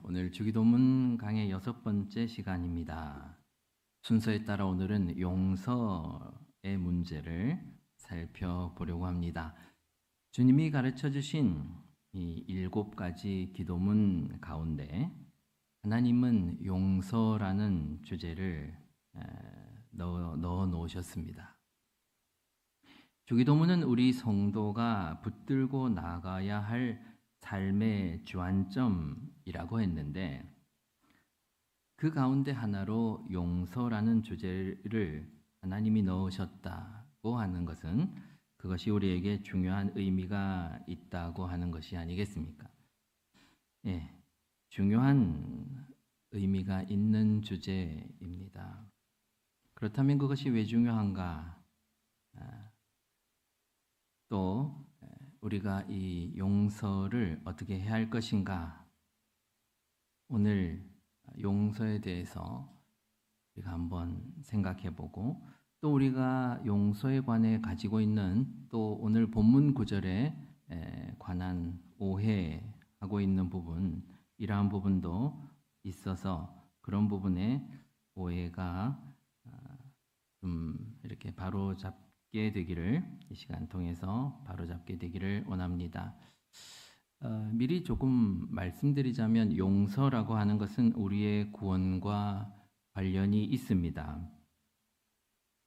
오늘 주기도문 강의 6번째 시간입니다. 순서에 따라 오늘은 용서의 문제를 살펴보려고 합니다. 주님이 가르쳐 주신 이 7가지 기도문 가운데 하나님은 용서라는 주제를 넣어 놓으셨습니다. 주기도문은 우리 성도가 붙들고 나가야 할 삶의 주안점이라고 했는데 그 가운데 하나로 용서라는 주제를 하나님이 넣으셨다고 하는 것은 그것이 우리에게 중요한 의미가 있다고 하는 것이 아니겠습니까? 예, 중요한 의미가 있는 주제입니다. 그렇다면 그것이 왜 중요한가? 또 우리가 이 용서를 어떻게 해야 할 것인가? 오늘 용서에 대해서 우리가 한번 생각해 보고 또 우리가 용서에 관해 가지고 있는 또 오늘 본문 구절에 관한 오해하고 있는 부분, 이러한 부분도 있어서 그런 부분에 오해가 좀 이렇게 바로잡게 되기를 이 시간 통해서 바로잡게 되기를 원합니다. 미리 조금 말씀드리자면 용서라고 하는 것은 우리의 구원과 관련이 있습니다.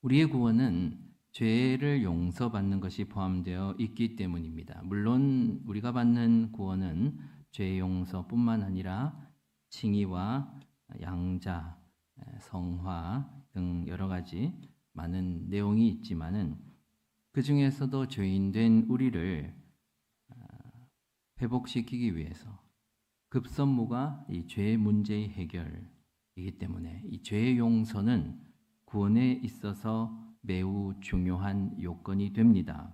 우리의 구원은 죄를 용서받는 것이 포함되어 있기 때문입니다. 물론 우리가 받는 구원은 죄 용서뿐만 아니라 칭의와 양자, 성화 등 여러 가지 많은 내용이 있지만은 그 중에서도 죄인된 우리를 회복시키기 위해서 급선무가 이 죄 문제의 해결이기 때문에 이 죄 용서는 구원에 있어서 매우 중요한 요건이 됩니다.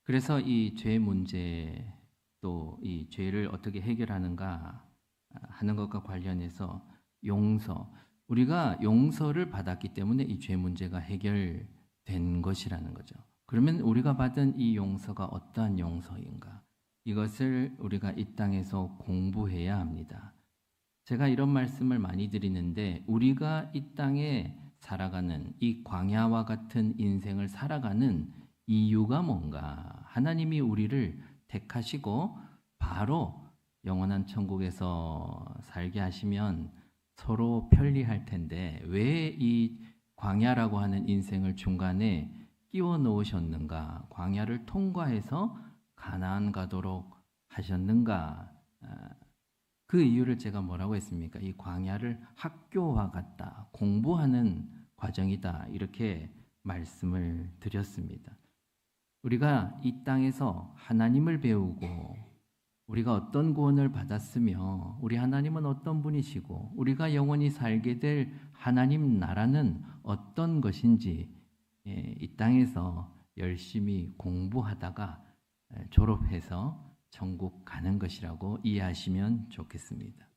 그래서 이 죄 문제 또 이 죄를 어떻게 해결하는가 하는 것과 관련해서 용서, 우리가 용서를 받았기 때문에 이 죄 문제가 해결된 것이라는 거죠. 그러면 우리가 받은 이 용서가 어떠한 용서인가? 이것을 우리가 이 땅에서 공부해야 합니다. 제가 이런 말씀을 많이 드리는데 우리가 이 땅에 살아가는 이 광야와 같은 인생을 살아가는 이유가 뭔가? 하나님이 우리를 택하시고 바로 영원한 천국에서 살게 하시면 서로 편리할 텐데 왜 이 광야라고 하는 인생을 중간에 끼워 넣으셨는가? 광야를 통과해서 가나안 가도록 하셨는가? 그 이유를 제가 뭐라고 했습니까? 이 광야를 학교와 같다, 공부하는 과정이다, 이렇게 말씀을 드렸습니다. 우리가 이 땅에서 하나님을 배우고 우리가 어떤 구원을 받았으며 우리 하나님은 어떤 분이시고 우리가 영원히 살게 될 하나님 나라는 어떤 것인지 이 땅에서 열심히 공부하다가 졸업해서 천국 가는 것이라고 이해하시면 좋겠습니다.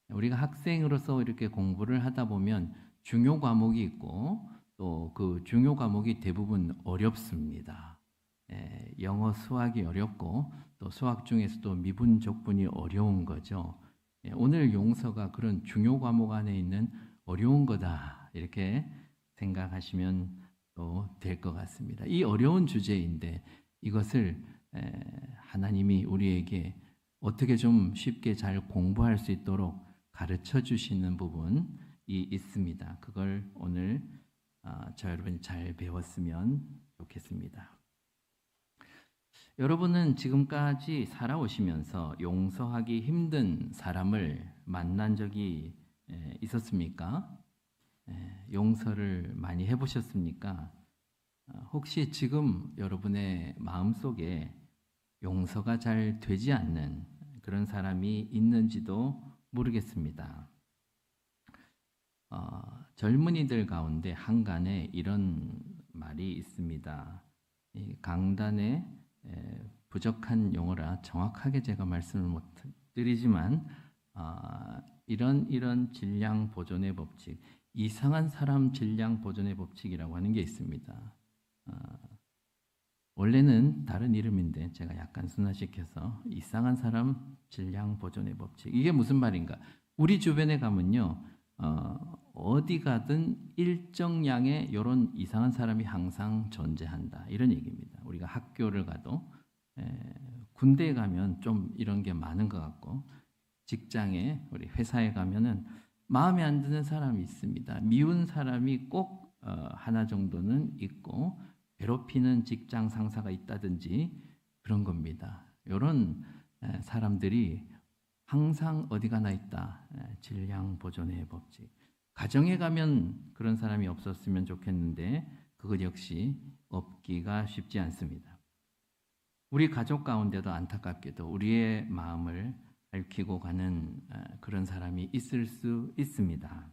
우리가 학생으로서 이렇게 공부를 하다 보면 중요 과목이 있고 또 그 중요 과목이 대부분 어렵습니다. 영어, 수학이 어렵고 또 수학 중에서도 미분, 적분이 어려운 거죠. 오늘 용서가 그런 중요 과목 안에 있는 어려운 거다, 이렇게 생각하시면 또 될 것 같습니다. 이 어려운 주제인데 이것을 하나님이 우리에게 어떻게 좀 쉽게 잘 공부할 수 있도록 가르쳐 주시는 부분이 있습니다. 그걸 오늘 저 여러분이 잘 배웠으면 좋겠습니다. 여러분은 지금까지 살아오시면서 용서하기 힘든 사람을 만난 적이 있었습니까? 용서를 많이 해보셨습니까? 혹시 지금 여러분의 마음속에 용서가 잘 되지 않는 그런 사람이 있는지도 모르겠습니다. 젊은이들 가운데 한간에 이런 말이 있습니다. 강단에 부족한 용어라 정확하게 제가 말씀을 못 드리지만 이런 질량 보존의 법칙, 이상한 사람 질량 보존의 법칙이라고 하는 게 있습니다. 원래는 다른 이름인데 제가 약간 순화시켜서 이상한 사람 질량 보존의 법칙. 이게 무슨 말인가? 우리 주변에 가면요, 어디 가든 일정량의 이런 이상한 사람이 항상 존재한다. 이런 얘기입니다. 우리가 학교를 가도 군대에 가면 좀 이런 게 많은 것 같고, 직장에 우리 회사에 가면은 마음에 안 드는 사람이 있습니다. 미운 사람이 꼭 하나 정도는 있고, 괴롭히는 직장 상사가 있다든지 그런 겁니다. 이런 사람들이 항상 어디 가나 있다. 질량 보존의 법칙. 가정에 가면 그런 사람이 없었으면 좋겠는데 그것 역시 없기가 쉽지 않습니다. 우리 가족 가운데도 안타깝게도 우리의 마음을 얽히고 가는 그런 사람이 있을 수 있습니다.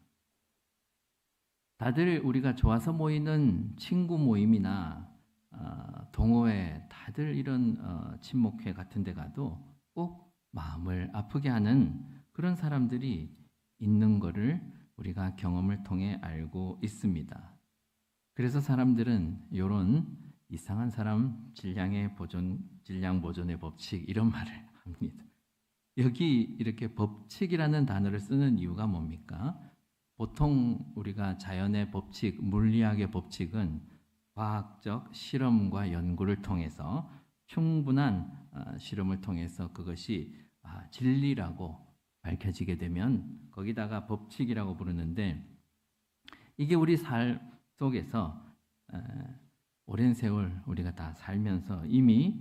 다들 우리가 좋아서 모이는 친구 모임이나 동호회, 다들 이런 친목회 같은 데 가도 꼭 마음을 아프게 하는 그런 사람들이 있는 것을 우리가 경험을 통해 알고 있습니다. 그래서 사람들은 이런 이상한 사람 질량 보존의 법칙 이런 말을 합니다. 여기 이렇게 법칙이라는 단어를 쓰는 이유가 뭡니까? 보통 우리가 자연의 법칙, 물리학의 법칙은 과학적 실험과 연구를 통해서 충분한 실험을 통해서 그것이 진리라고 밝혀지게 되면 거기다가 법칙이라고 부르는데, 이게 우리 삶 속에서 오랜 세월 우리가 다 살면서 이미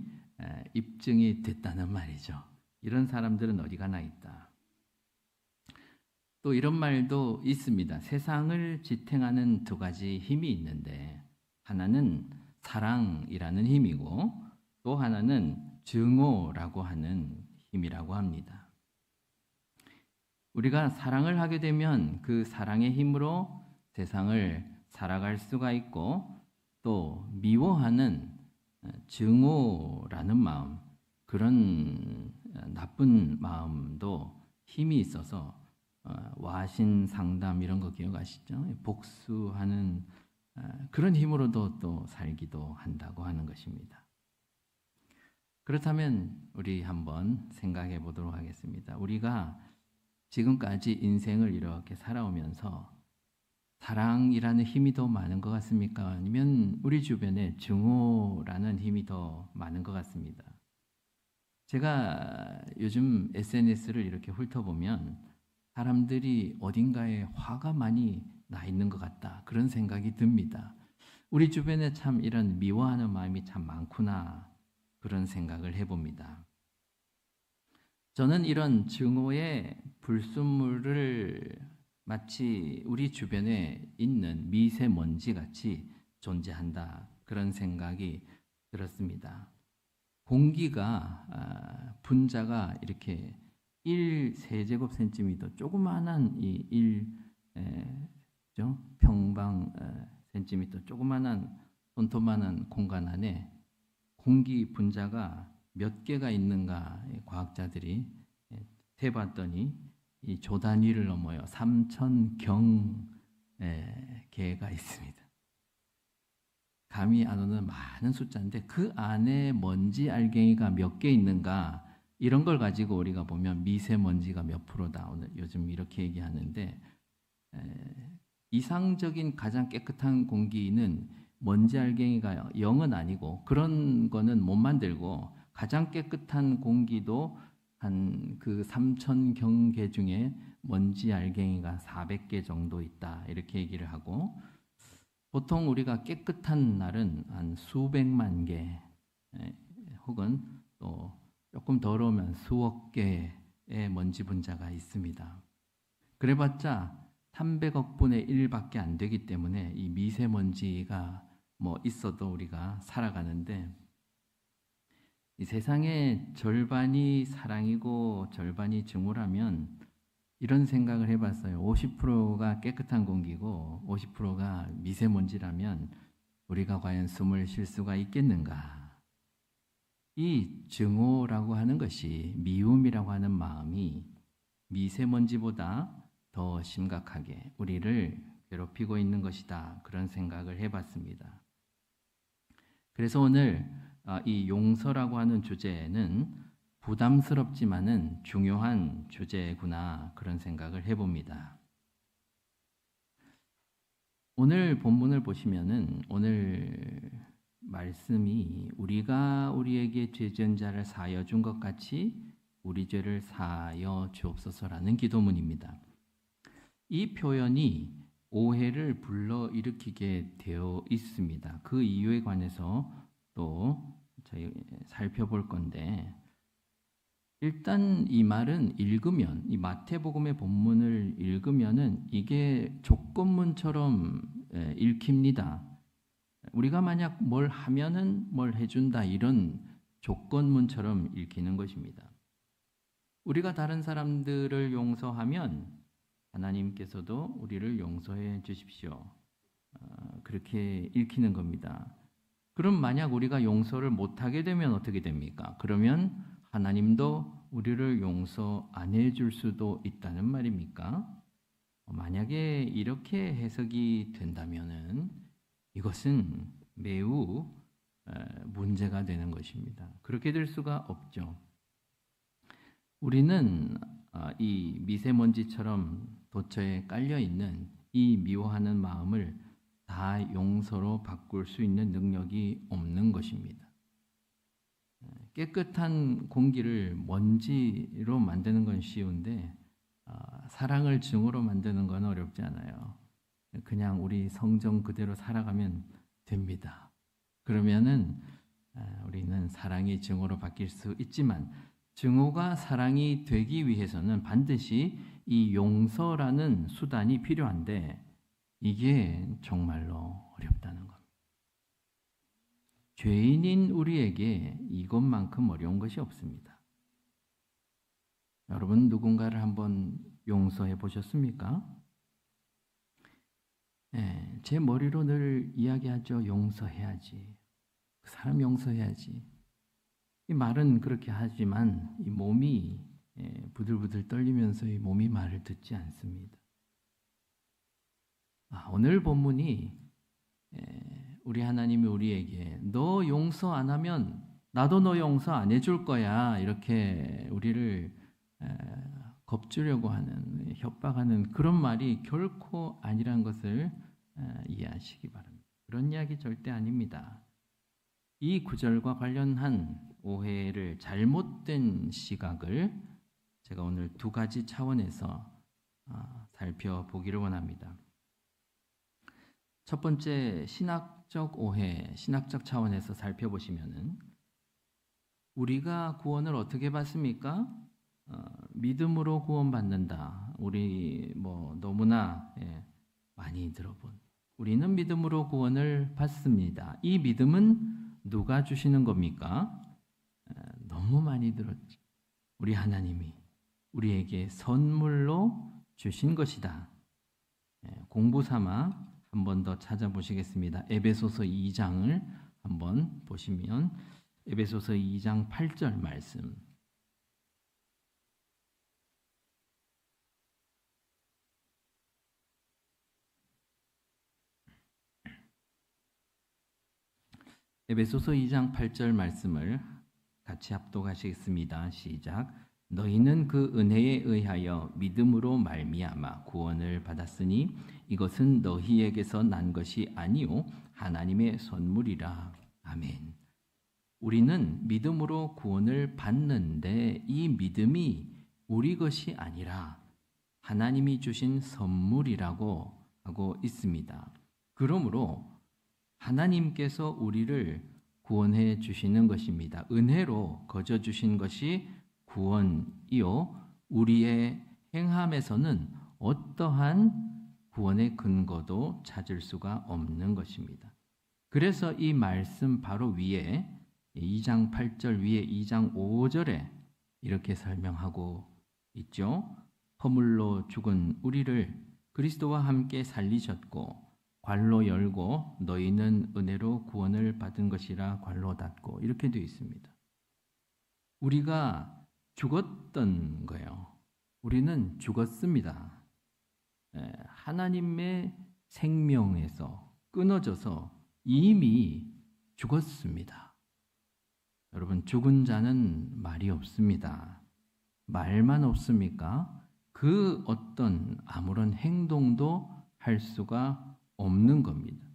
입증이 됐다는 말이죠. 이런 사람들은 어디 가나 있다. 또 이런 말도 있습니다. 세상을 지탱하는 두 가지 힘이 있는데, 하나는 사랑이라는 힘이고 또 하나는 증오라고 하는 힘이라고 합니다. 우리가 사랑을 하게 되면 그 사랑의 힘으로 세상을 살아갈 수가 있고, 또 미워하는 증오라는 마음, 그런 나쁜 마음도 힘이 있어서 와신 상담 이런 거 기억하시죠? 복수하는 그런 힘으로도 또 살기도 한다고 하는 것입니다. 그렇다면 우리 한번 생각해 보도록 하겠습니다. 우리가 지금까지 인생을 이렇게 살아오면서 사랑이라는 힘이 더 많은 것 같습니까? 아니면 우리 주변에 증오라는 힘이 더 많은 것 같습니다. 제가 요즘 SNS를 이렇게 훑어보면 사람들이 어딘가에 화가 많이 나 있는 것 같다, 그런 생각이 듭니다. 우리 주변에 참 이런 미워하는 마음이 참 많구나, 그런 생각을 해봅니다. 저는 이런 증오의 불순물을 마치 우리 주변에 있는 미세먼지 같이 존재한다, 그런 생각이 들었습니다. 공기가 분자가 이렇게 1세제곱센티미터 조그마한 이 1평방 센티미터 조그마한 손톱만한 공간 안에 공기 분자가 몇 개가 있는가 과학자들이 세봤더니 이 조 단위를 넘어요. 3,000경 개가 있습니다. 감이 안 오는 많은 숫자인데 그 안에 먼지 알갱이가 몇 개 있는가, 이런 걸 가지고 우리가 보면 미세먼지가 몇 프로다, 오늘 요즘 이렇게 얘기하는데, 이상적인 가장 깨끗한 공기는 먼지 알갱이가 0은 아니고 그런 거는 못 만들고, 가장 깨끗한 공기도 한 그 3,000경계 중에 먼지 알갱이가 400개 정도 있다, 이렇게 얘기를 하고, 보통 우리가 깨끗한 날은 한 수백만 개, 혹은 또 조금 더러우면 수억 개의 먼지 분자가 있습니다. 그래봤자 300억 분의 1밖에 안 되기 때문에 이 미세먼지가 뭐 있어도 우리가 살아가는데, 이 세상의 절반이 사랑이고 절반이 증오라면 이런 생각을 해봤어요. 50%가 깨끗한 공기고 50%가 미세먼지라면 우리가 과연 숨을 쉴 수가 있겠는가? 이 증오라고 하는 것이, 미움이라고 하는 마음이 미세먼지보다 더 심각하게 우리를 괴롭히고 있는 것이다, 그런 생각을 해봤습니다. 그래서 오늘 이 용서라고 하는 주제는 부담스럽지만은 중요한 주제구나 그런 생각을 해봅니다. 오늘 본문을 보시면은 오늘 말씀이 우리가 우리에게 죄 지은 자를 사하여 준 것 같이 우리 죄를 사하여 주옵소서라는 기도문입니다. 이 표현이 오해를 불러일으키게 되어 있습니다. 그 이유에 관해서 또 저희 살펴볼 건데, 일단 이 말은 읽으면, 이 마태복음의 본문을 읽으면은 이게 조건문처럼 읽힙니다. 우리가 만약 뭘 하면은 뭘 해준다, 이런 조건문처럼 읽히는 것입니다. 우리가 다른 사람들을 용서하면 하나님께서도 우리를 용서해 주십시오. 그렇게 읽히는 겁니다. 그럼 만약 우리가 용서를 못하게 되면 어떻게 됩니까? 그러면 하나님도 우리를 용서 안 해줄 수도 있다는 말입니까? 만약에 이렇게 해석이 된다면은 이것은 매우 문제가 되는 것입니다. 그렇게 될 수가 없죠. 우리는 이 미세먼지처럼 도처에 깔려 있는 이 미워하는 마음을 다 용서로 바꿀 수 있는 능력이 없는 것입니다. 깨끗한 공기를 먼지로 만드는 건 쉬운데 사랑을 증오로 만드는 건 어렵지 않아요. 그냥 우리 성정 그대로 살아가면 됩니다. 그러면은 우리는 사랑이 증오로 바뀔 수 있지만 증오가 사랑이 되기 위해서는 반드시 이 용서라는 수단이 필요한데 이게 정말로 어렵다는 겁니다. 죄인인 우리에게 이것만큼 어려운 것이 없습니다. 여러분 누군가를 한번 용서해 보셨습니까? 제 머리로 늘 이야기하죠. 용서해야지. 그 사람 용서해야지. 이 말은 그렇게 하지만 이 몸이 부들부들 떨리면서 이 몸이 말을 듣지 않습니다. 오늘 본문이 우리 하나님이 우리에게 너 용서 안 하면 나도 너 용서 안 해줄 거야 이렇게 우리를 겁주려고 하는, 협박하는 그런 말이 결코 아니란 것을 이해하시기 바랍니다. 그런 이야기 절대 아닙니다. 이 구절과 관련한 오해를, 잘못된 시각을 제가 오늘 두 가지 차원에서 살펴보기를 원합니다. 첫 번째, 신학적 오해, 신학적 차원에서 살펴보시면은 우리가 구원을 어떻게 받습니까? 믿음으로 구원받는다. 우리 너무나 많이 들어본, 우리는 믿음으로 구원을 받습니다. 이 믿음은 누가 주시는 겁니까? 너무 많이 들었죠. 우리 하나님이 우리에게 선물로 주신 것이다. 공부 삼아 한 번 더 찾아보시겠습니다. 에베소서 2장을 한번 보시면 에베소서 2장 8절 말씀. 에베소서 2장 8절 말씀을 같이 합독하시겠습니다. 시작. 너희는 그 은혜에 의하여 믿음으로 말미암아 구원을 받았으니 이것은 너희에게서 난 것이 아니요 하나님의 선물이라. 아멘. 우리는 믿음으로 구원을 받는데 이 믿음이 우리 것이 아니라 하나님이 주신 선물이라고 하고 있습니다. 그러므로 하나님께서 우리를 구원해 주시는 것입니다. 은혜로 거저 주신 것이 구원이요 우리의 행함에서는 어떠한 구원의 근거도 찾을 수가 없는 것입니다. 그래서 이 말씀 바로 위에 2장 8절 위에 2장 5절에 이렇게 설명하고 있죠. 허물로 죽은 우리를 그리스도와 함께 살리셨고 괄로 열고 너희는 은혜로 구원을 받은 것이라 괄로 닫고 이렇게 되어 있습니다. 우리가 죽었던 거예요. 우리는 죽었습니다. 하나님의 생명에서 끊어져서 이미 죽었습니다. 여러분, 죽은 자는 말이 없습니다. 말만 없습니까? 그 어떤 아무런 행동도 할 수가 없는 겁니다.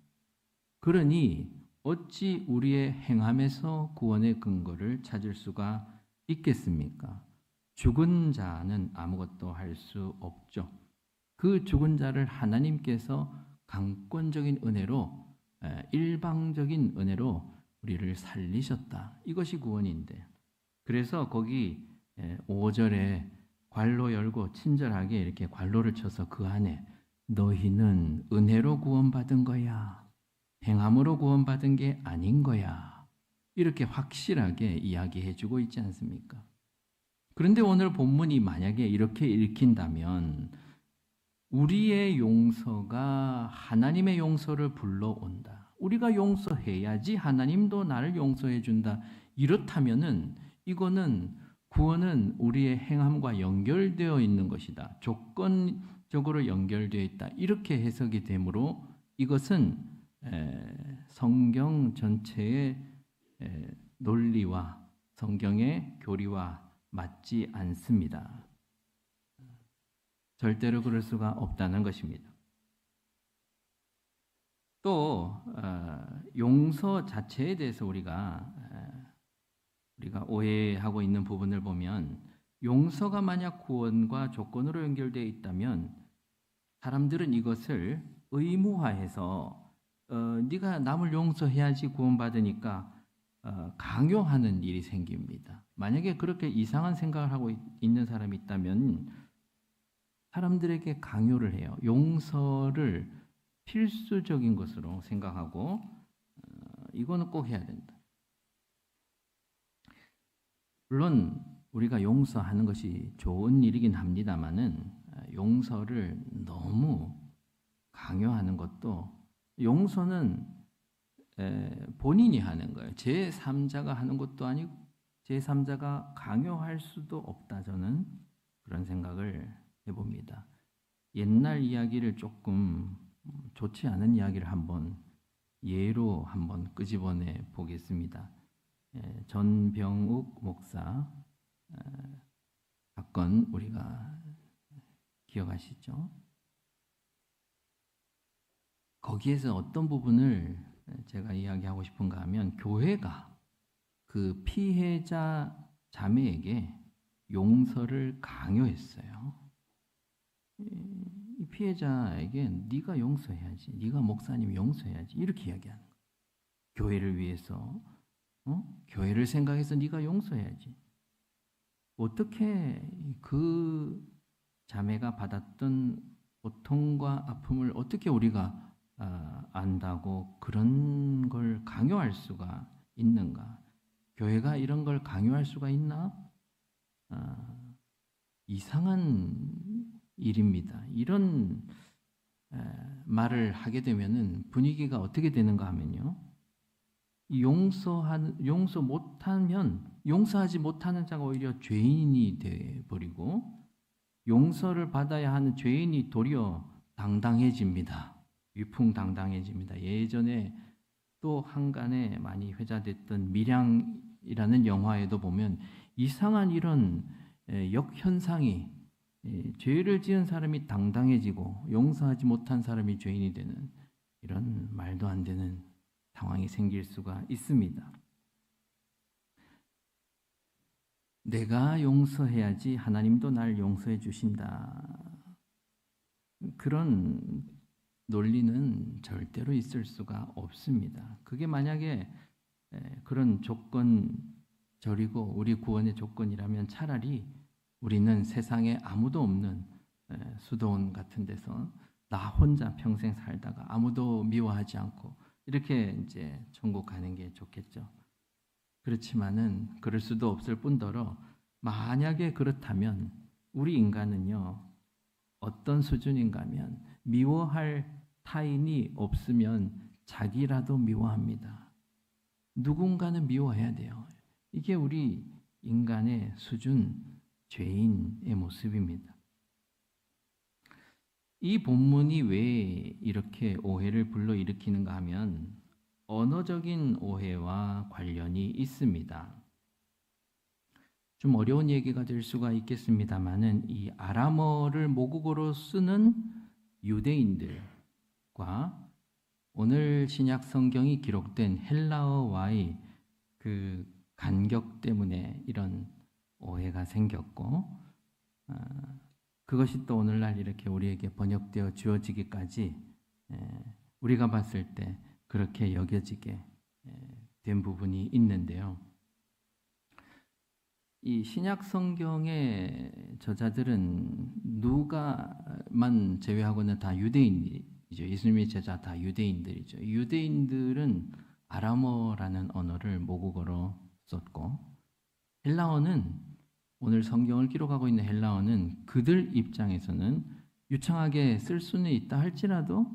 그러니 어찌 우리의 행함에서 구원의 근거를 찾을 수가 있겠습니까? 죽은 자는 아무것도 할 수 없죠. 그 죽은 자를 하나님께서 강권적인 은혜로, 일방적인 은혜로 우리를 살리셨다. 이것이 구원인데, 그래서 거기 5절에 괄로 열고 친절하게 이렇게 괄로를 쳐서 그 안에 너희는 은혜로 구원받은 거야, 행함으로 구원받은 게 아닌 거야, 이렇게 확실하게 이야기해 주고 있지 않습니까? 그런데 오늘 본문이 만약에 이렇게 읽힌다면 우리의 용서가 하나님의 용서를 불러온다, 우리가 용서해야지 하나님도 나를 용서해 준다, 이렇다면은 이거는 구원은 우리의 행함과 연결되어 있는 것이다, 조건적으로 연결되어 있다, 이렇게 해석이 되므로 이것은 성경 전체의 논리와 성경의 교리와 맞지 않습니다. 절대로 그럴 수가 없다는 것입니다. 또 용서 자체에 대해서 우리가 오해하고 있는 부분을 보면, 용서가 만약 구원과 조건으로 연결되어 있다면 사람들은 이것을 의무화해서 네가 남을 용서해야지 구원받으니까 강요하는 일이 생깁니다. 만약에 그렇게 이상한 생각을 하고 있는 사람이 있다면 사람들에게 강요를 해요. 용서를 필수적인 것으로 생각하고 이거는 꼭 해야 된다. 물론 우리가 용서하는 것이 좋은 일이긴 합니다만은 용서를 너무 강요하는 것도, 용서는 본인이 하는 거예요. 제3자가 하는 것도 아니고 제3자가 강요할 수도 없다, 저는 그런 생각을 해봅니다. 옛날 이야기를 조금 좋지 않은 이야기를 예로 한번 끄집어내 보겠습니다. 전병욱 목사 사건 우리가 기억하시죠? 거기에서 어떤 부분을 제가 이야기하고 싶은가 하면, 교회가 그 피해자 자매에게 용서를 강요했어요. 이 피해자에게 네가 용서해야지, 네가 목사님 용서해야지, 이렇게 이야기하는 거예요. 교회를 위해서, 교회를 생각해서 네가 용서해야지. 어떻게 그 자매가 받았던 고통과 아픔을 어떻게 우리가 안다고 그런 걸 강요할 수가 있는가? 교회가 이런 걸 강요할 수가 있나? 이상한 일입니다. 이런 말을 하게 되면은 분위기가 어떻게 되는가 하면요, 용서하지 못하는 자가 오히려 죄인이 돼 버리고, 용서를 받아야 하는 죄인이 도리어 당당해집니다. 위풍당당해집니다. 예전에 또 한간에 많이 회자됐던 밀양이라는 영화에도 보면 이상한 이런 역현상이, 죄를 지은 사람이 당당해지고 용서하지 못한 사람이 죄인이 되는 이런 말도 안 되는 상황이 생길 수가 있습니다. 내가 용서해야지 하나님도 날 용서해 주신다, 그런 논리는 절대로 있을 수가 없습니다. 그게 만약에 그런 조건절이고 우리 구원의 조건이라면 차라리 우리는 세상에 아무도 없는 수도원 같은 데서 나 혼자 평생 살다가 아무도 미워하지 않고 이렇게 이제 천국 가는 게 좋겠죠. 그렇지만은 그럴 수도 없을 뿐더러, 만약에 그렇다면 우리 인간은요, 어떤 수준인가 하면 미워할 타인이 없으면 자기라도 미워합니다. 누군가는 미워해야 돼요. 이게 우리 인간의 수준, 죄인의 모습입니다. 이 본문이 왜 이렇게 오해를 불러일으키는가 하면 언어적인 오해와 관련이 있습니다. 좀 어려운 얘기가 될 수가 있겠습니다만은 이 아람어를 모국어로 쓰는 유대인들과 오늘 신약 성경이 기록된 헬라어와의 그 간격 때문에 이런 오해가 생겼고, 그것이 또 오늘날 이렇게 우리에게 번역되어 주어지기까지 우리가 봤을 때 그렇게 여겨지게 된 부분이 있는데요. 이 신약 성경의 저자들은 누가만 제외하고는 다 유대인이죠. 예수님의 제자 다 유대인들이죠. 유대인들은 아람어라는 언어를 모국어로 썼고, 헬라어는 오늘 성경을 기록하고 있는 헬라어는 그들 입장에서는 유창하게 쓸 수는 있다 할지라도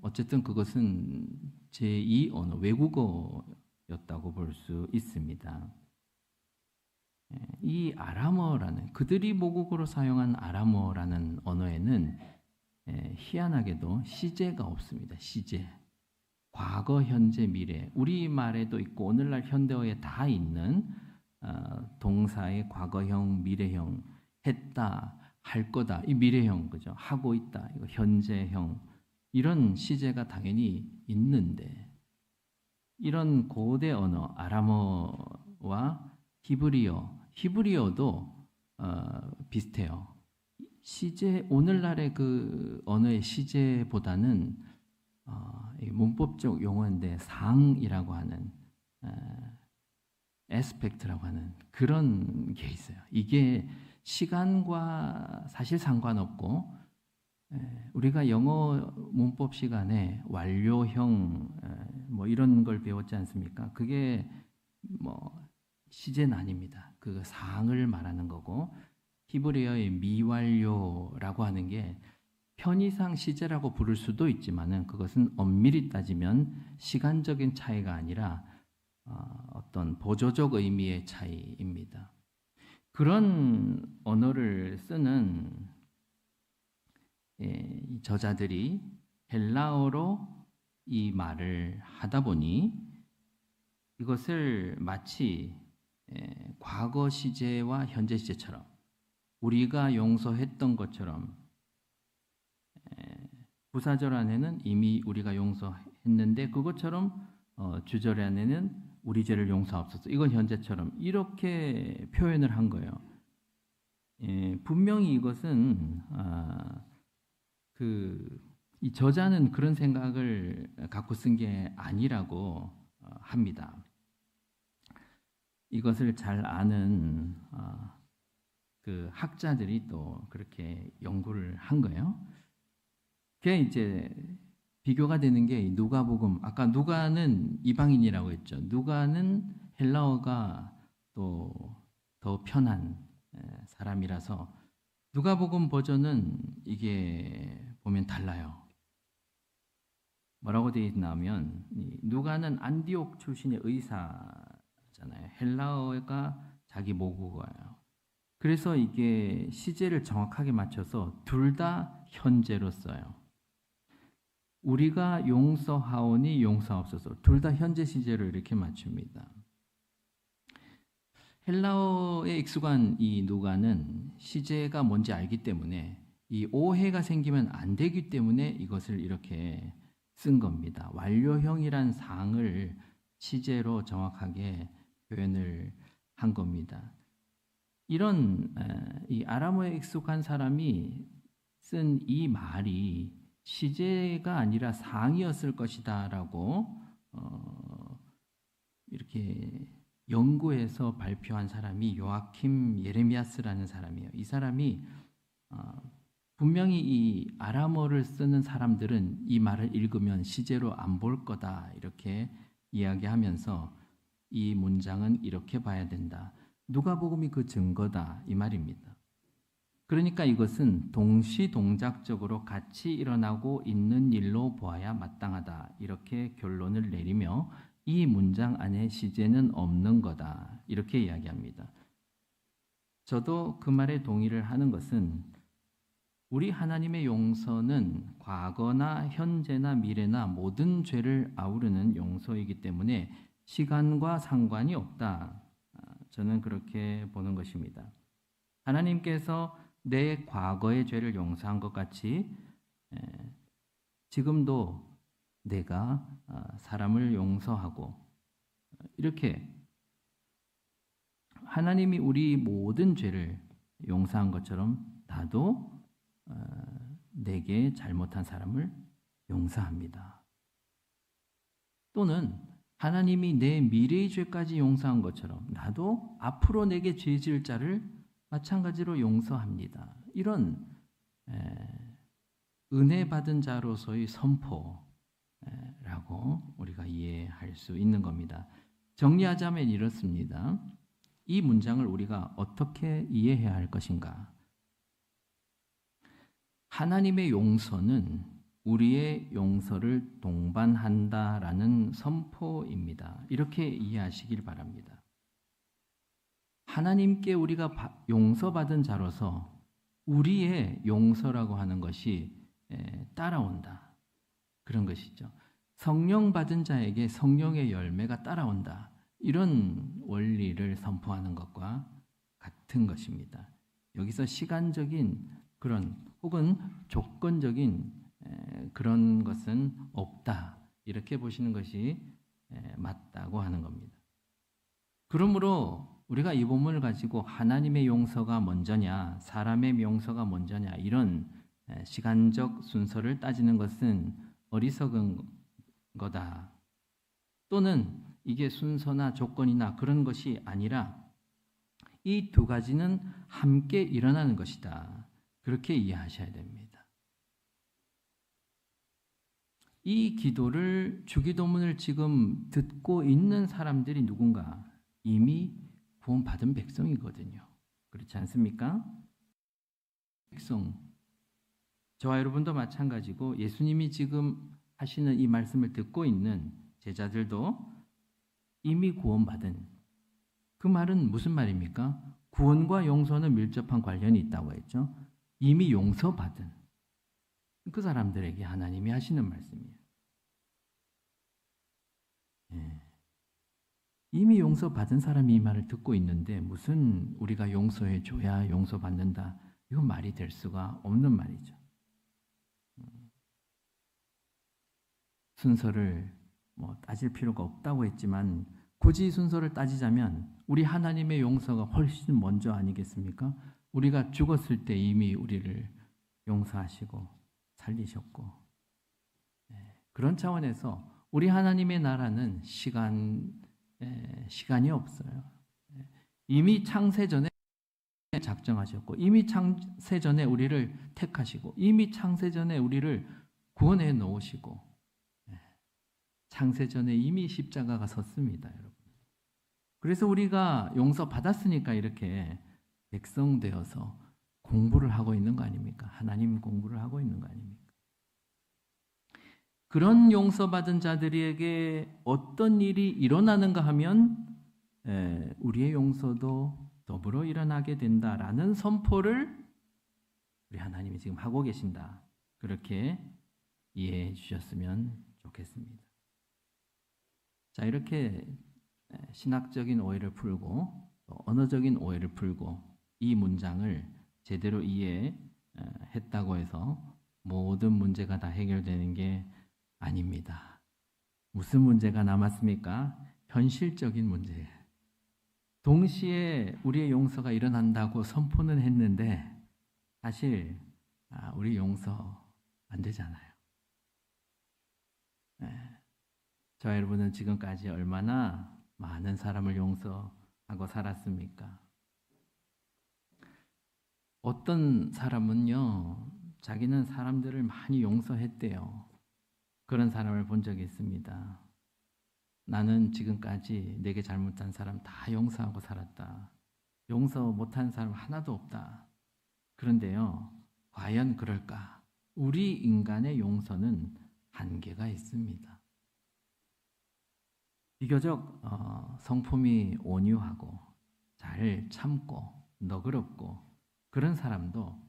어쨌든 그것은 제2 언어, 외국어였다고 볼 수 있습니다. 이 아람어라는, 그들이 모국어로 사용한 아람어라는 언어에는 희한하게도 시제가 없습니다. 시제. 과거, 현재, 미래. 우리말에도 있고 오늘날 현대어에 다 있는 동사의 과거형, 미래형, 했다, 할 거다. 이 미래형, 그죠? 하고 있다. 이거 현재형. 이런 시제가 당연히 있는데, 이런 고대 언어 아람어와 히브리어도 비슷해요. 시제, 오늘날의 그 언어의 시제보다는 문법적 용어인데 상이라고 하는 에스펙트라고 하는 그런 게 있어요. 이게 시간과 사실 상관없고, 우리가 영어 문법 시간에 완료형 뭐 이런 걸 배웠지 않습니까? 그게 뭐 시제는 아닙니다. 그 상을 말하는 거고, 히브리어의 미완료라고 하는 게 편의상 시제라고 부를 수도 있지만은 그것은 엄밀히 따지면 시간적인 차이가 아니라 어떤 보조적 의미의 차이입니다. 그런 언어를 쓰는 이 저자들이 헬라어로 이 말을 하다 보니 이것을 마치 과거 시제와 현재 시제처럼 우리가 용서했던 것처럼, 부사절 안에는 이미 우리가 용서했는데 그것처럼 주절 안에는 우리 죄를 용서하옵소서, 이건 현재처럼 이렇게 표현을 한 거예요. 분명히 이것은 이 저자는 그런 생각을 갖고 쓴 게 아니라고 합니다. 이것을 잘 아는 그 학자들이 또 그렇게 연구를 한 거예요. 그게 이제 비교가 되는 게 누가복음, 아까 누가는 이방인이라고 했죠. 누가는 헬라어가 또 더 편한 사람이라서 누가복음 버전은 이게 보면 달라요. 뭐라고 되어 있냐면, 누가는 안디옥 출신의 의사잖아요. 헬라어가 자기 모국어예요. 그래서 이게 시제를 정확하게 맞춰서 둘 다 현재로 써요. 우리가 용서하오니 용서하옵소서, 둘 다 현재 시제로 이렇게 맞춥니다. 헬라어에 익숙한 이 누가는 시제가 뭔지 알기 때문에 이 오해가 생기면 안 되기 때문에 이것을 이렇게 쓴 겁니다. 완료형이란 상을 시제로 정확하게 표현을 한 겁니다. 이런 이 아람어에 익숙한 사람이 쓴 이 말이 시제가 아니라 상이었을 것이다라고 이렇게 연구해서 발표한 사람이 요아킴 예레미야스라는 사람이에요. 이 사람이 분명히 이 아람어를 쓰는 사람들은 이 말을 읽으면 시제로 안 볼 거다 이렇게 이야기하면서 이 문장은 이렇게 봐야 된다, 누가복음이 그 증거다, 이 말입니다. 그러니까 이것은 동시동작적으로 같이 일어나고 있는 일로 보아야 마땅하다, 이렇게 결론을 내리며 이 문장 안에 시제는 없는 거다, 이렇게 이야기합니다. 저도 그 말에 동의를 하는 것은, 우리 하나님의 용서는 과거나 현재나 미래나 모든 죄를 아우르는 용서이기 때문에 시간과 상관이 없다. 저는 그렇게 보는 것입니다. 하나님께서 내 과거의 죄를 용서한 것 같이 지금도 내가 사람을 용서하고 이렇게 하나님이 우리 모든 죄를 용서한 것처럼 나도 내게 잘못한 사람을 용서합니다. 또는 하나님이 내 미래의 죄까지 용서한 것처럼 나도 앞으로 내게 죄 지을 자를 마찬가지로 용서합니다. 이런 은혜 받은 자로서의 선포라고 우리가 이해할 수 있는 겁니다. 정리하자면 이렇습니다. 이 문장을 우리가 어떻게 이해해야 할 것인가? 하나님의 용서는 우리의 용서를 동반한다라는 선포입니다. 이렇게 이해하시길 바랍니다. 하나님께 우리가 용서받은 자로서 우리의 용서라고 하는 것이 따라온다. 그런 것이죠. 성령 받은 자에게 성령의 열매가 따라온다. 이런 원리를 선포하는 것과 같은 것입니다. 여기서 시간적인 그런 혹은 조건적인 그런 것은 없다. 이렇게 보시는 것이 맞다고 하는 겁니다. 그러므로 우리가 이 본문을 가지고 하나님의 용서가 먼저냐, 사람의 용서가 먼저냐 이런 시간적 순서를 따지는 것은 어리석은 거다. 또는 이게 순서나 조건이나 그런 것이 아니라 이 두 가지는 함께 일어나는 것이다. 그렇게 이해하셔야 됩니다. 이 기도를 주기도문을 지금 듣고 있는 사람들이 누군가? 이미 구원받은 백성이거든요. 그렇지 않습니까? 백성. 저와 여러분도 마찬가지고 예수님이 지금 하시는 이 말씀을 듣고 있는 제자들도 이미 구원받은 그 말은 무슨 말입니까? 구원과 용서는 밀접한 관련이 있다고 했죠. 이미 용서받은 그 사람들에게 하나님이 하시는 말씀이에요. 이미 용서받은 사람이 이 말을 듣고 있는데 무슨 우리가 용서해 줘야 용서받는다. 이건 말이 될 수가 없는 말이죠. 순서를 따질 필요가 없다고 했지만 굳이 순서를 따지자면 우리 하나님의 용서가 훨씬 먼저 아니겠습니까? 우리가 죽었을 때 이미 우리를 용서하시고 살리셨고 그런 차원에서 우리 하나님의 나라는 시간이 없어요. 이미 창세 전에 작정하셨고 이미 창세 전에 우리를 택하시고 이미 창세 전에 우리를 구원해 놓으시고 창세 전에 이미 십자가가 섰습니다, 여러분. 그래서 우리가 용서받았으니까 이렇게 백성 되어서 공부를 하고 있는 거 아닙니까? 하나님 공부를 하고 있는 거 아닙니까? 그런 용서받은 자들에게 어떤 일이 일어나는가 하면 우리의 용서도 더불어 일어나게 된다라는 선포를 우리 하나님이 지금 하고 계신다. 그렇게 이해해 주셨으면 좋겠습니다. 자, 이렇게 신학적인 오해를 풀고 또 언어적인 오해를 풀고 이 문장을 제대로 이해했다고 해서 모든 문제가 다 해결되는 게 아닙니다. 무슨 문제가 남았습니까? 현실적인 문제. 동시에 우리의 용서가 일어난다고 선포는 했는데 사실 우리 용서 안 되잖아요. 저와 여러분은 지금까지 얼마나 많은 사람을 용서하고 살았습니까? 어떤 사람은요, 자기는 사람들을 많이 용서했대요. 그런 사람을 본 적이 있습니다. 나는 지금까지 내게 잘못한 사람 다 용서하고 살았다. 용서 못한 사람 하나도 없다. 그런데요, 과연 그럴까? 우리 인간의 용서는 한계가 있습니다. 비교적 성품이 온유하고 잘 참고 너그럽고 그런 사람도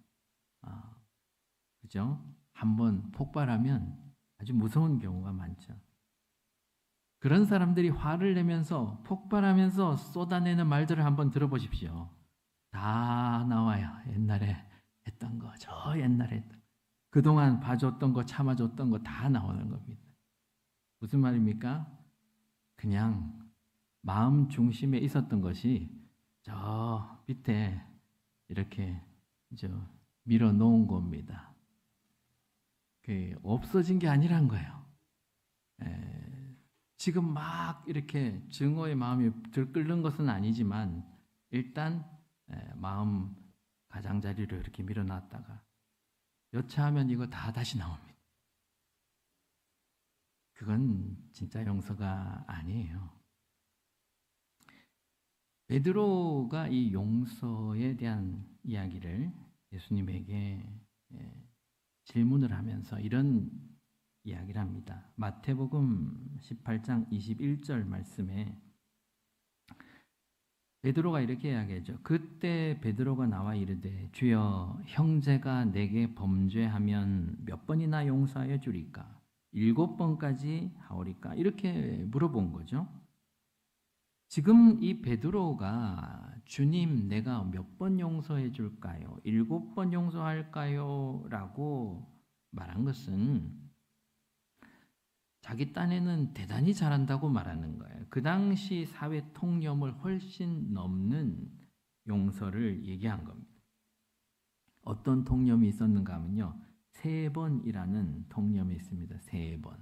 그죠? 한번 폭발하면 아주 무서운 경우가 많죠. 그런 사람들이 화를 내면서 폭발하면서 쏟아내는 말들을 한번 들어보십시오. 다 나와요. 옛날에 했던 거, 저 옛날에 했던 거. 그동안 봐줬던 거, 참아줬던 거 다 나오는 겁니다. 무슨 말입니까? 그냥 마음 중심에 있었던 것이 저 밑에 이렇게 밀어 놓은 겁니다. 없어진 게 아니란 거예요. 지금 막 이렇게 증오의 마음이 들끓는 것은 아니지만 일단 마음 가장자리로 이렇게 밀어놨다가 여차하면 이거 다 다시 나옵니다. 그건 진짜 용서가 아니에요. 베드로가 이 용서에 대한 이야기를 예수님에게 질문을 하면서 이런 이야기를 합니다. 마태복음 18장 21절 말씀에 베드로가 이렇게 이야기하죠. 그때 베드로가 나와 이르되 주여 형제가 내게 범죄하면 몇 번이나 용서하여 주리까? 7번까지 하오리까? 이렇게 물어본 거죠. 지금 이 베드로가 주님 내가 몇 번 용서해 줄까요? 7번 용서할까요? 라고 말한 것은 자기 딴에는 대단히 잘한다고 말하는 거예요. 그 당시 사회 통념을 훨씬 넘는 용서를 얘기한 겁니다. 어떤 통념이 있었는가 하면요. 3번이라는 통념이 있습니다. 3번.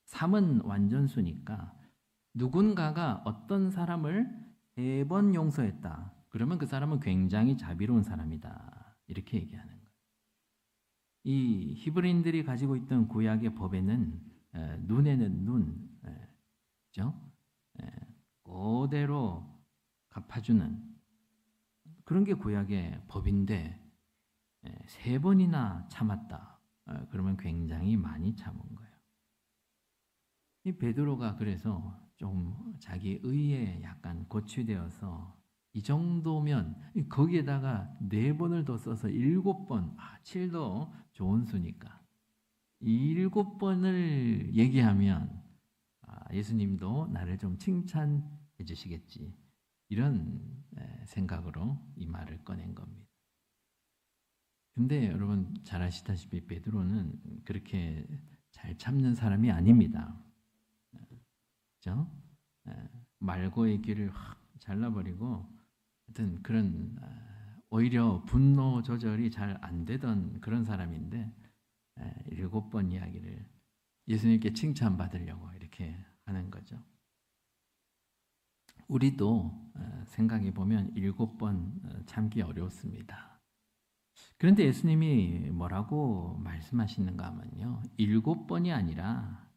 3은 완전수니까 누군가가 어떤 사람을 3번 용서했다. 그러면 그 사람은 굉장히 자비로운 사람이다. 이렇게 얘기하는 거예요. 이 히브리인들이 가지고 있던 구약의 법에는 눈에는 눈, 그죠? 그대로 갚아주는 그런 게 구약의 법인데 3번이나 참았다. 그러면 굉장히 많이 참은 거예요. 이 베드로가 그래서 좀 자기 의에 약간 고취되어서 이 정도면 거기에다가 4번을 더 써서 7번, 7도 좋은 수니까 7번을 얘기하면 예수님도 나를 좀 칭찬해 주시겠지. 이런 생각으로 이 말을 꺼낸 겁니다. 근데 여러분 잘 아시다시피 베드로는 그렇게 잘 참는 사람이 아닙니다. 그렇죠? 말고의 길을 확 잘라버리고 하여튼 그런 오히려 분노 조절이 잘 안 되던 그런 사람인데 7번 이야기를 예수님께 칭찬받으려고 이렇게 하는 거죠. 우리도 생각해 보면 7번 참기 어렵습니다. 그런데 예수님이 뭐라고 말씀하시는가 하면요. 7번이 아니라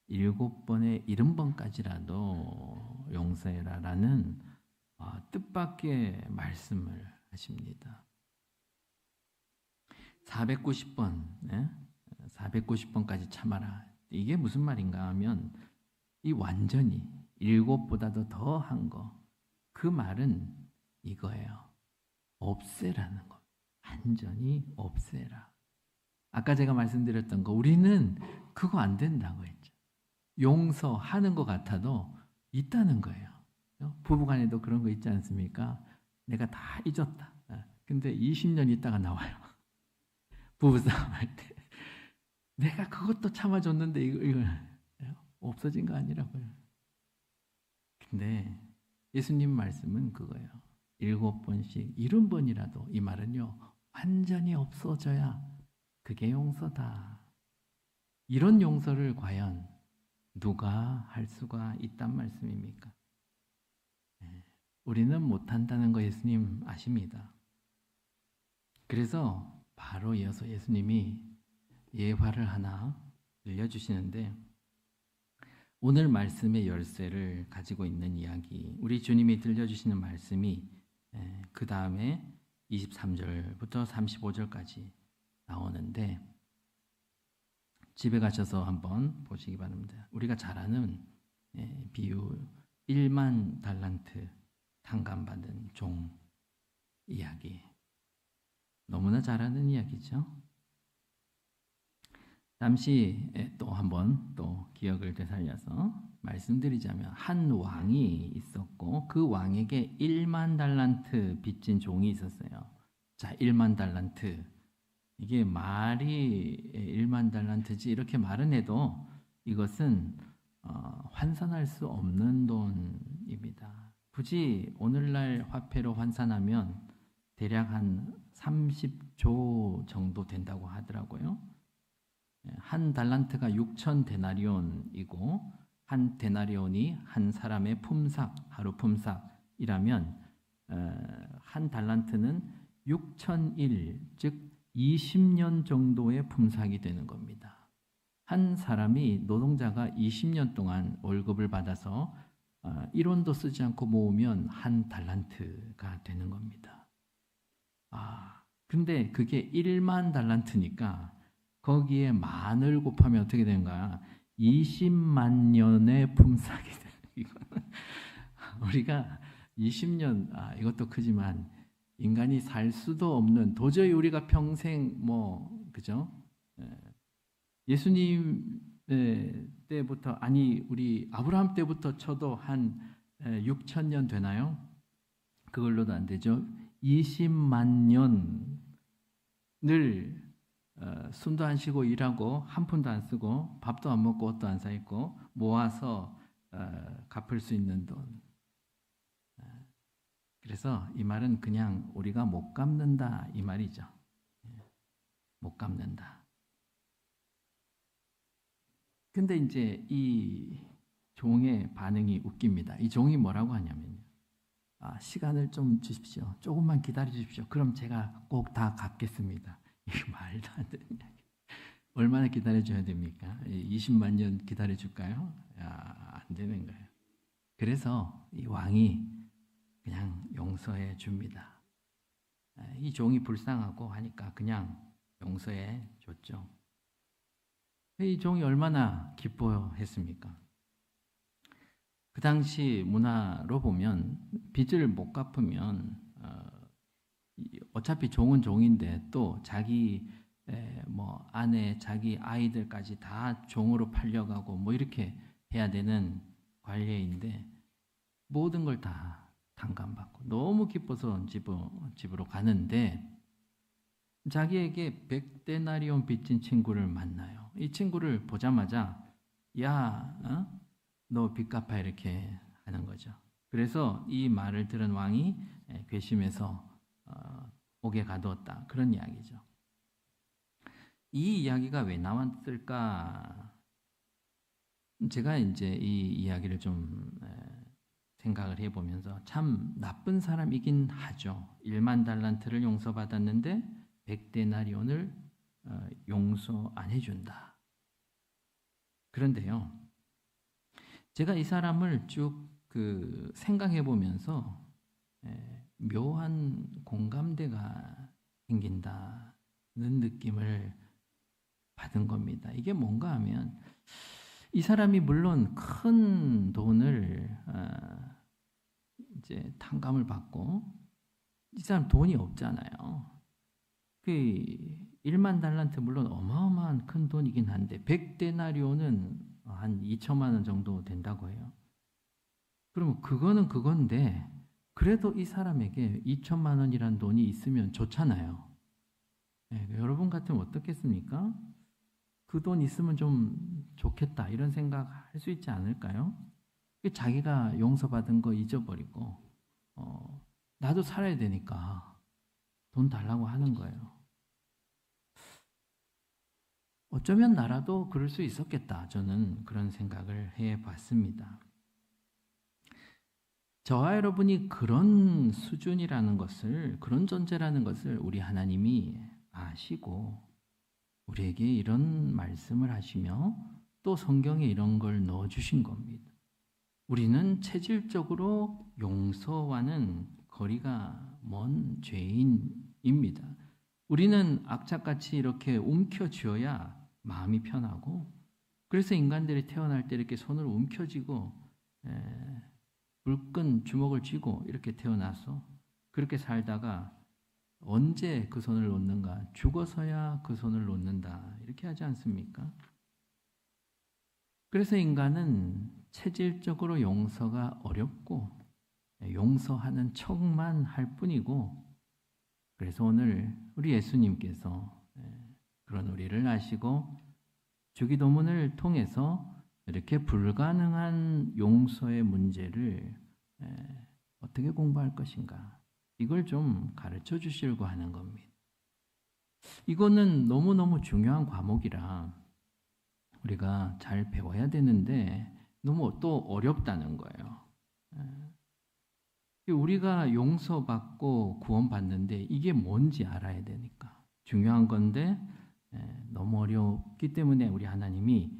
7번의 70번까지라도 용서해라라는 뜻밖의 말씀을 하십니다. 490번, 490번까지 참아라. 이게 무슨 말인가 하면 이 완전히 7보다도 더한 거. 그 말은 이거예요. 없애라는 거. 완전히 없애라. 아까 제가 말씀드렸던 거 우리는 그거 안 된다고 했죠. 용서하는 것 같아도 있다는 거예요. 부부간에도 그런 거 있지 않습니까? 내가 다 잊었다. 근데 20년 있다가 나와요. 부부싸움 할 때. 내가 그것도 참아줬는데 이거 없어진 거 아니라고요. 근데 예수님 말씀은 그거예요. 7번씩 70번이라도 이 말은요. 완전히 없어져야 그게 용서다. 이런 용서를 과연 누가 할 수가 있단 말씀입니까? 우리는 못한다는 거 예수님 아십니다. 그래서 바로 이어서 예수님이 예화를 하나 들려주시는데 오늘 말씀의 열쇠를 가지고 있는 이야기, 우리 주님이 들려주시는 말씀이 그 다음에 23절부터 35절까지 나오는데 집에 가셔서 한번 보시기 바랍니다. 우리가 잘 아는 비유 1만 달란트 탕감받은 종 이야기, 너무나 잘 아는 이야기죠. 잠시 또 한번 또 기억을 되살려서 말씀드리자면 한 왕이 있었고 그 왕에게 1만 달란트 빚진 종이 있었어요. 자, 1만 달란트. 이게 말이 1만 달란트지 이렇게 말은 해도 이것은 환산할 수 없는 돈입니다. 굳이 오늘날 화폐로 환산하면 대략 한 30조 정도 된다고 하더라고요. 한 달란트가 6천 데나리온이고 한 데나리온이 한 사람의 품삯, 하루 품삯이라면 한 달란트는 6천일, 즉 20년 정도의 품삯이 되는 겁니다. 한 사람이 노동자가 20년 동안 월급을 받아서 1원도 쓰지 않고 모으면 한 달란트가 되는 겁니다. 근데 그게 1만 달란트니까 거기에 만을 곱하면 어떻게 되는가? 20만 년의 품삯이 되는 이거는 우리가 20년 이것도 크지만 인간이 살 수도 없는 도저히 우리가 평생 그죠? 예수님 때부터 우리 아브라함 때부터 쳐도 한 6천 년 되나요? 그걸로도 안 되죠. 20만 년을 숨도 안 쉬고 일하고 한 푼도 안 쓰고 밥도 안 먹고 옷도 안 사 입고 모아서 갚을 수 있는 돈. 그래서 이 말은 그냥 우리가 못 갚는다 이 말이죠. 못 갚는다. 근데 이제 이 종의 반응이 웃깁니다. 이 종이 뭐라고 하냐면요. 시간을 좀 주십시오. 조금만 기다려 주십시오. 그럼 제가 꼭 다 갚겠습니다. 이게 말도 안 되는 이야기. 얼마나 기다려줘야 됩니까? 20만 년 기다려줄까요? 안 되는 거예요. 그래서 이 왕이 그냥 용서해 줍니다. 이 종이 불쌍하고 하니까 그냥 용서해 줬죠. 이 종이 얼마나 기뻐했습니까? 그 당시 문화로 보면 빚을 못 갚으면 어차피 종은 종인데 또 자기 아내, 자기 아이들까지 다 종으로 팔려가고 이렇게 해야 되는 관례인데 모든 걸 다 탕감받고 너무 기뻐서 집으로 가는데 자기에게 100데나리온 빚진 친구를 만나요. 이 친구를 보자마자 너 빚 갚아 이렇게 하는 거죠. 그래서 이 말을 들은 왕이 괘씸해서 옥에 가두었다. 그런 이야기죠. 이 이야기가 왜 나왔을까? 제가 이제 이 이야기를 좀 생각을 해보면서 참 나쁜 사람이긴 하죠. 1만 달란트를 용서받았는데 100데나리온을 용서 안 해준다. 그런데요, 제가 이 사람을 쭉 생각해 보면서 묘한 공감대가 생긴다는 느낌을 받은 겁니다. 이게 뭔가 하면 이 사람이 물론 큰 돈을 이제 탕감을 받고 이 사람 돈이 없잖아요. 그 1만 달란트 물론 어마어마한 큰 돈이긴 한데 100데나리온은 한 2천만 원 정도 된다고 해요. 그러면 그거는 그건데 그래도 이 사람에게 2천만 원이란 돈이 있으면 좋잖아요. 여러분 같으면 어떻겠습니까? 그 돈 있으면 좀 좋겠다 이런 생각 할 수 있지 않을까요? 자기가 용서받은 거 잊어버리고 나도 살아야 되니까 돈 달라고 하는 거예요. 어쩌면 나라도 그럴 수 있었겠다. 저는 그런 생각을 해봤습니다. 저와 여러분이 그런 수준이라는 것을, 그런 존재라는 것을 우리 하나님이 아시고 우리에게 이런 말씀을 하시며 또 성경에 이런 걸 넣어주신 겁니다. 우리는 체질적으로 용서와는 거리가 먼 죄인입니다. 우리는 악착같이 이렇게 움켜쥐어야 마음이 편하고 그래서 인간들이 태어날 때 이렇게 손을 움켜쥐고 불끈 주먹을 쥐고 이렇게 태어나서 그렇게 살다가 언제 그 손을 놓는가? 죽어서야 그 손을 놓는다. 이렇게 하지 않습니까? 그래서 인간은 체질적으로 용서가 어렵고 용서하는 척만 할 뿐이고, 그래서 오늘 우리 예수님께서 그런 우리를 아시고 주기도문을 통해서 이렇게 불가능한 용서의 문제를 어떻게 공부할 것인가, 이걸 좀 가르쳐 주시려고 하는 겁니다. 이거는 너무너무 중요한 과목이라 우리가 잘 배워야 되는데 너무 또 어렵다는 거예요. 우리가 용서받고 구원받는데 이게 뭔지 알아야 되니까 중요한 건데 너무 어렵기 때문에 우리 하나님이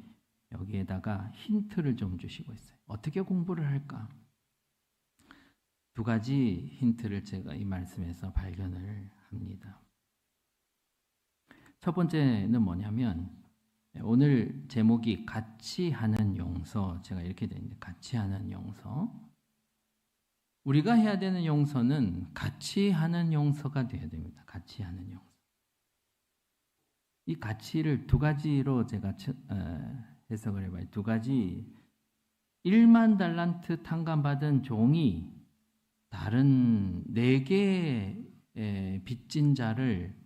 여기에다가 힌트를 좀 주시고 있어요. 어떻게 공부를 할까? 두 가지 힌트를 제가 이 말씀에서 발견을 합니다. 첫 번째는 뭐냐면, 오늘 제목이 같이 하는 용서, 제가 이렇게 되어 있는데, 같이 하는 용서. 우리가 해야 되는 용서는 같이 하는 용서가 되어야 됩니다. 같이 하는 용서. 이 가치를 두 가지로 제가 해석을 해봐요. 두 가지. 1만 달란트 탕감받은 종이 다른 4개의 빚진 자를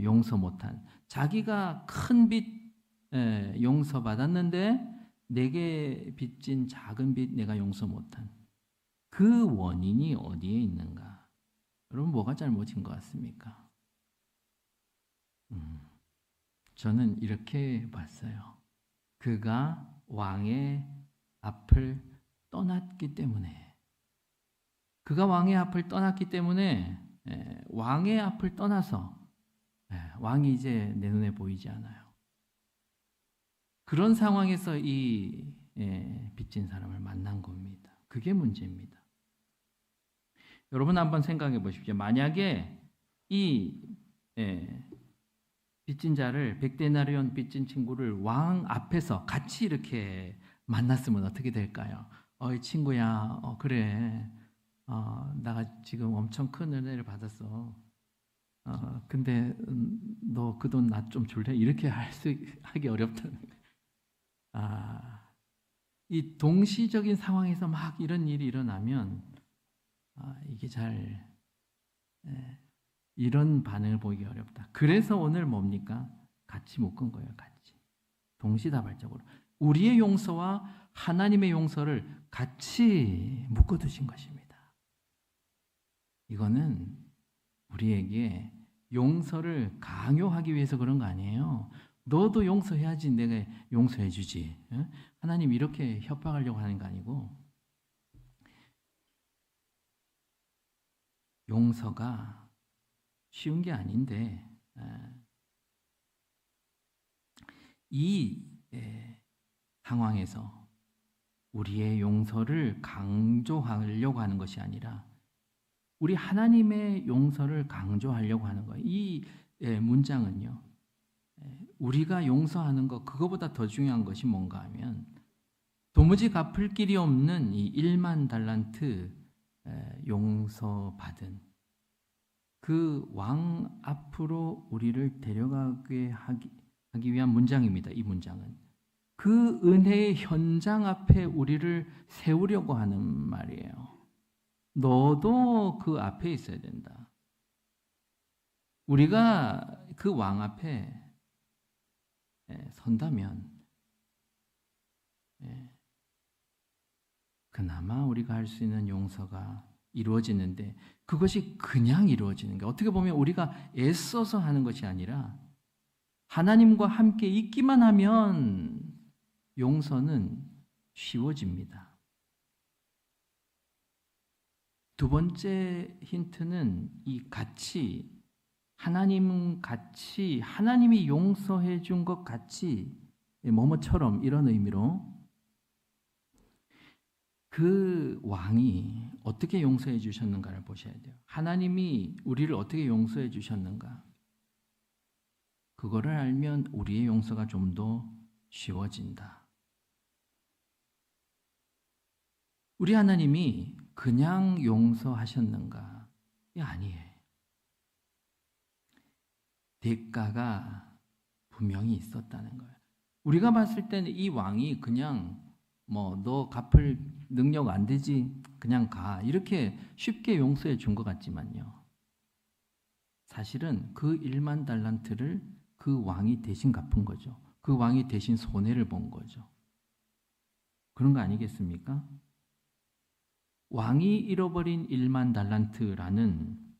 용서 못한, 자기가 큰 빚 용서받았는데 4개 빚진 작은 빚 내가 용서 못한 그 원인이 어디에 있는가? 여러분, 뭐가 잘못인 것 같습니까? 저는 이렇게 봤어요. 그가 왕의 앞을 떠났기 때문에, 그가 왕의 앞을 떠났기 때문에 왕의 앞을 떠나서 왕이 이제 내 눈에 보이지 않아요. 그런 상황에서 이 빚진 사람을 만난 겁니다. 그게 문제입니다. 여러분 한번 생각해 보십시오. 만약에 이 빚진 자를, 100데나리온 빚진 친구를 왕 앞에서 같이 이렇게 만났으면 어떻게 될까요? 어이 친구야, 그래, 내가 지금 엄청 큰 은혜를 받았어. 근데 너 그 돈 나 좀 줄래? 이렇게 하기 어렵다는 거예요. 이 동시적인 상황에서 막 이런 일이 일어나면 이게 잘 이런 반응을 보이기 어렵다. 그래서 오늘 뭡니까? 같이 묶은 거예요. 같이. 동시다발적으로. 우리의 용서와 하나님의 용서를 같이 묶어두신 것입니다. 이거는 우리에게 용서를 강요하기 위해서 그런 거 아니에요. 너도 용서해야지 내가 용서해 주지. 하나님 이렇게 협박하려고 하는 거 아니고, 용서가 쉬운 게 아닌데 이 상황에서 우리의 용서를 강조하려고 하는 것이 아니라 우리 하나님의 용서를 강조하려고 하는 거예요. 이 문장은요, 우리가 용서하는 것, 그거보다 더 중요한 것이 뭔가 하면, 도무지 갚을 길이 없는 이 1만 달란트 용서받은 그 왕 앞으로 우리를 데려가게 하기 위한 문장입니다. 이 문장은 그 은혜의 현장 앞에 우리를 세우려고 하는 말이에요. 너도 그 앞에 있어야 된다. 우리가 그 왕 앞에 선다면 그나마 우리가 할 수 있는 용서가 이루어지는데, 그것이 그냥 이루어지는 게, 어떻게 보면 우리가 애써서 하는 것이 아니라 하나님과 함께 있기만 하면 용서는 쉬워집니다. 두 번째 힌트는 이 같이, 하나님이 용서해 준 것 같이, 뭐뭐처럼, 이런 의미로 그 왕이 어떻게 용서해 주셨는가를 보셔야 돼요. 하나님이 우리를 어떻게 용서해 주셨는가, 그거를 알면 우리의 용서가 좀 더 쉬워진다. 우리 하나님이 그냥 용서하셨는가? 이게 아니에요. 대가가 분명히 있었다는 거예요. 우리가 봤을 때는 이 왕이 그냥 너 갚을 능력 안 되지 그냥 가 이렇게 쉽게 용서해 준 것 같지만요. 사실은 그 1만 달란트를 그 왕이 대신 갚은 거죠. 그 왕이 대신 손해를 본 거죠. 그런 거 아니겠습니까? 왕이 잃어버린 1만 달란트라는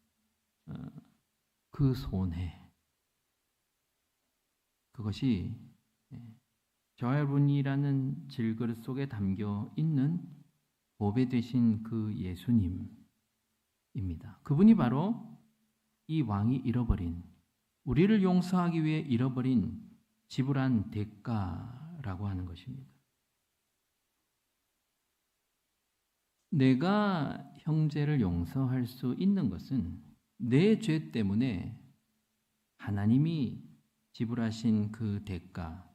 그 손해, 그것이 저와 여러분이라는 질그릇 속에 담겨 있는 보배 되신 그 예수님입니다. 그분이 바로 이 왕이 잃어버린, 우리를 용서하기 위해 잃어버린 지불한 대가라고 하는 것입니다. 내가 형제를 용서할 수 있는 것은 내 죄 때문에 하나님이 지불하신 그 대가,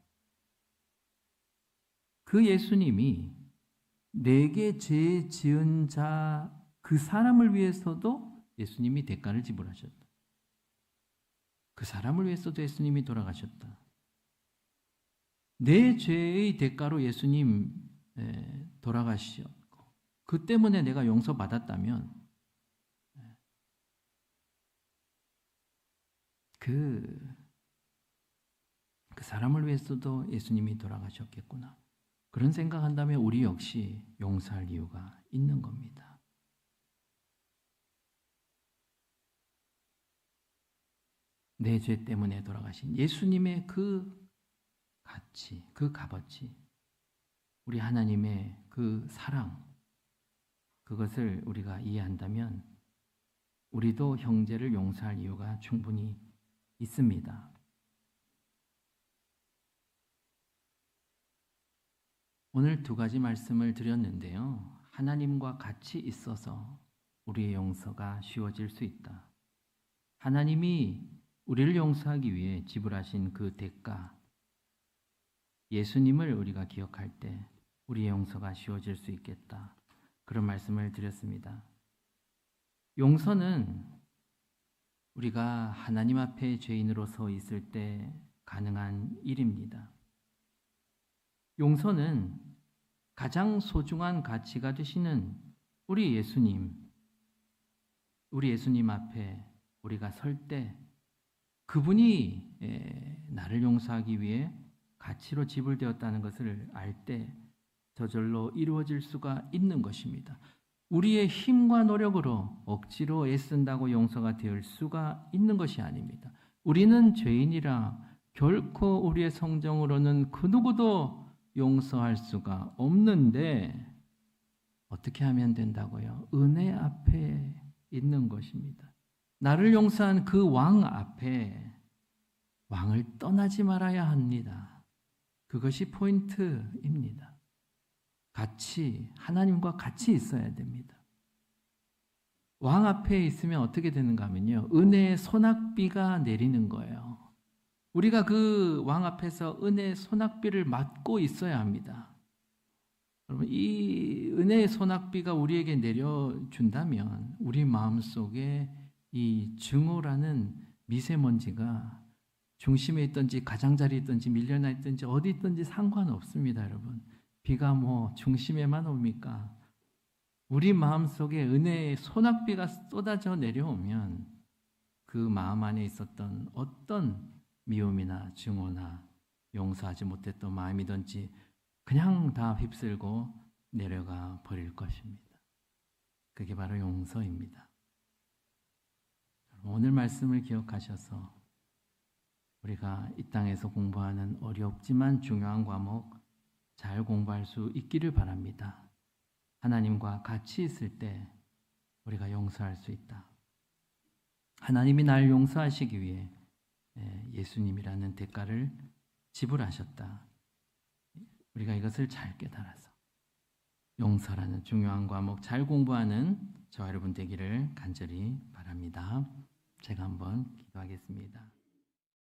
그 예수님이 내게 죄 지은 자 그 사람을 위해서도 예수님이 대가를 지불하셨다. 그 사람을 위해서도 예수님이 돌아가셨다. 내 죄의 대가로 예수님 돌아가셨고 그 때문에 내가 용서받았다면 그 사람을 위해서도 예수님이 돌아가셨겠구나. 그런 생각한다면 우리 역시 용서할 이유가 있는 겁니다. 내 죄 때문에 돌아가신 예수님의 그 가치, 그 값어치, 우리 하나님의 그 사랑, 그것을 우리가 이해한다면 우리도 형제를 용서할 이유가 충분히 있습니다. 오늘 두 가지 말씀을 드렸는데요. 하나님과 같이 있어서 우리의 용서가 쉬워질 수 있다. 하나님이 우리를 용서하기 위해 지불하신 그 대가, 예수님을 우리가 기억할 때 우리의 용서가 쉬워질 수 있겠다. 그런 말씀을 드렸습니다. 용서는 우리가 하나님 앞에 죄인으로 서 있을 때 가능한 일입니다. 용서는 가장 소중한 가치가 되시는 우리 예수님 앞에 우리가 설 때 그분이 나를 용서하기 위해 가치로 지불되었다는 것을 알 때 저절로 이루어질 수가 있는 것입니다. 우리의 힘과 노력으로 억지로 애쓴다고 용서가 될 수가 있는 것이 아닙니다. 우리는 죄인이라 결코 우리의 성정으로는 그 누구도 용서할 수가 없는데 어떻게 하면 된다고요? 은혜 앞에 있는 것입니다. 나를 용서한 그 왕 앞에 왕을 떠나지 말아야 합니다. 그것이 포인트입니다. 같이, 하나님과 같이 있어야 됩니다. 왕 앞에 있으면 어떻게 되는가 하면요. 은혜의 소낙비가 내리는 거예요. 우리가 그 왕 앞에서 은혜의 소낙비를 맡고 있어야 합니다. 여러분, 이 은혜의 소낙비가 우리에게 내려준다면 우리 마음속에 이 증오라는 미세먼지가 중심에 있든지 가장자리에 있든지 밀려나 있든지 어디 있든지 상관없습니다, 여러분. 비가 중심에만 옵니까? 우리 마음속에 은혜의 소낙비가 쏟아져 내려오면 그 마음 안에 있었던 어떤 미움이나 증오나 용서하지 못했던 마음이든지 그냥 다 휩쓸고 내려가 버릴 것입니다. 그게 바로 용서입니다. 오늘 말씀을 기억하셔서 우리가 이 땅에서 공부하는 어렵지만 중요한 과목 잘 공부할 수 있기를 바랍니다. 하나님과 같이 있을 때 우리가 용서할 수 있다. 하나님이 날 용서하시기 위해 예수님이라는 대가를 지불하셨다. 우리가 이것을 잘 깨달아서 용서라는 중요한 과목 잘 공부하는 저와 여러분 되기를 간절히 바랍니다. 제가 한번 기도하겠습니다.